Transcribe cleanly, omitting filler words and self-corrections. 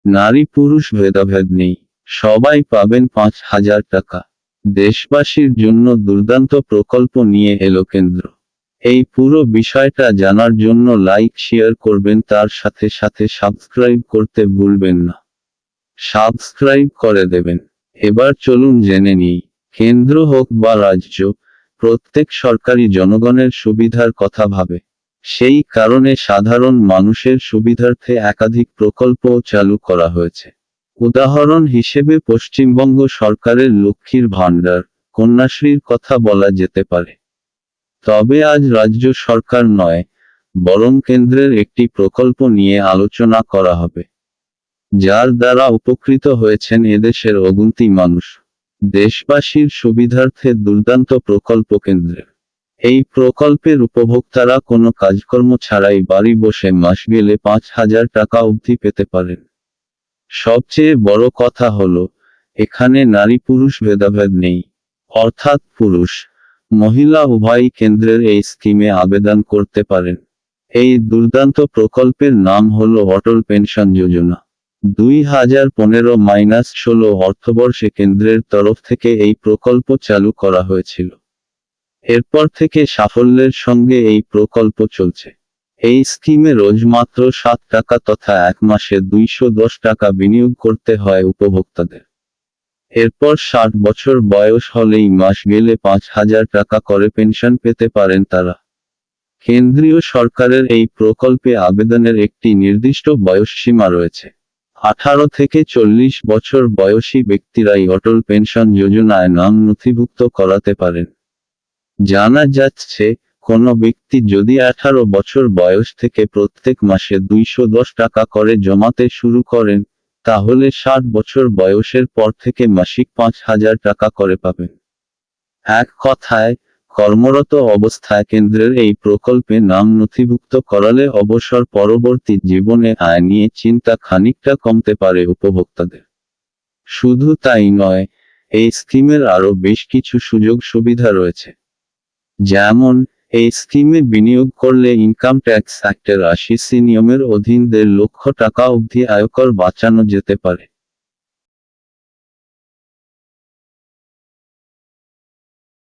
নারী পুরুষ ভেদাভেদ নেই, সবাই পাবেন 5,000 টাকা। দেশবাসীর জন্য দুর্দান্ত প্রকল্প নিয়ে এলো কেন্দ্র। এই পুরো বিষয়টা জানার জন্য লাইক শেয়ার করবেন, তার সাথে সাথে সাবস্ক্রাইব করতে ভুলবেন না। সাবস্ক্রাইব করে দেবেন। এবার চলুন জেনে নিই, কেন্দ্র হোক বা রাজ্য, প্রত্যেক সরকারি জনগণের সুবিধার কথা ভাবে। সেই কারণে সাধারণ মানুষের সুবিধার্থে একাধিক প্রকল্পও চালু করা হয়েছে। উদাহরণ হিসেবে পশ্চিমবঙ্গ সরকারের লক্ষ্মীর ভাণ্ডার, কন্যাশ্রীর কথা বলা যেতে পারে। তবে আজ রাজ্য সরকার নয়, বরং কেন্দ্রের একটি প্রকল্প নিয়ে আলোচনা করা হবে, যার দ্বারা উপকৃত হয়েছেন এদেশের অগুন্তি মানুষ। দেশবাসীর সুবিধার্থে দুর্দান্ত প্রকল্প কেন্দ্রের। এই প্রকল্পের উপভোক্তারা কোনো কাজকর্ম ছাড়াই বাড়ি বসে মাস গেলে 5,000 টাকা অবধি পেতে পারেন। সবচেয়ে বড় কথা হলো, এখানে নারী পুরুষ ভেদাভেদ নেই, অর্থাৎ পুরুষ মহিলা উভয়ই কেন্দ্রের এই স্কিমে আবেদন করতে পারেন। এই দুর্দান্ত প্রকল্পের নাম হলো অটল পেনশন যোজনা। 2015-16 অর্থবর্ষে কেন্দ্রের তরফ থেকে এই প্রকল্প চালু করা হয়েছিল। এরপর থেকে সাফল্যের সঙ্গে এই প্রকল্প চলছে। এই স্কিমে রোজ মাত্র 7 টাকা তথা এক মাসে 210 টাকা বিনিয়োগ করতে হয় উপভোক্তাদের। এরপর 60 বছর বয়স হলেই মাস গেলে 5,000 টাকা করে পেনশন পেতে পারেন তারা। কেন্দ্রীয় সরকারের এই প্রকল্পে আবেদনের একটি নির্দিষ্ট বয়সসীমা রয়েছে। 18 থেকে 40 বছর বয়সী ব্যক্তিরাই অটল পেনশন যোজনায় নাম নথিভুক্ত করাতে পারেন। জানা যাচ্ছে, কোনো ব্যক্তি যদি 18 বছর বয়স থেকে প্রত্যেক মাসে 210 টাকা করে জমাতে শুরু করেন, তাহলে 60 বছর বয়সের পর থেকে মাসিক 5,000 টাকা করে পাবেন। এক কথায়, কর্মরত অবস্থায় কেন্দ্রের এই প্রকল্পে নাম নথিভুক্ত করালে অবসর পরবর্তী জীবনে আয় নিয়ে চিন্তা খানিকটা কমতে পারে উপভোক্তাদের। শুধু তাই নয়, এই স্কিমের আরও বেশ কিছু সুযোগ সুবিধা রয়েছে। যেমন, এই স্কিমে বিনিয়োগ করলে ইনকাম ট্যাক্স অ্যাক্টের 80C নিয়মের অধীন 1.5 লক্ষ টাকা অবধি আয়কর বাঁচানো যেতে পারে।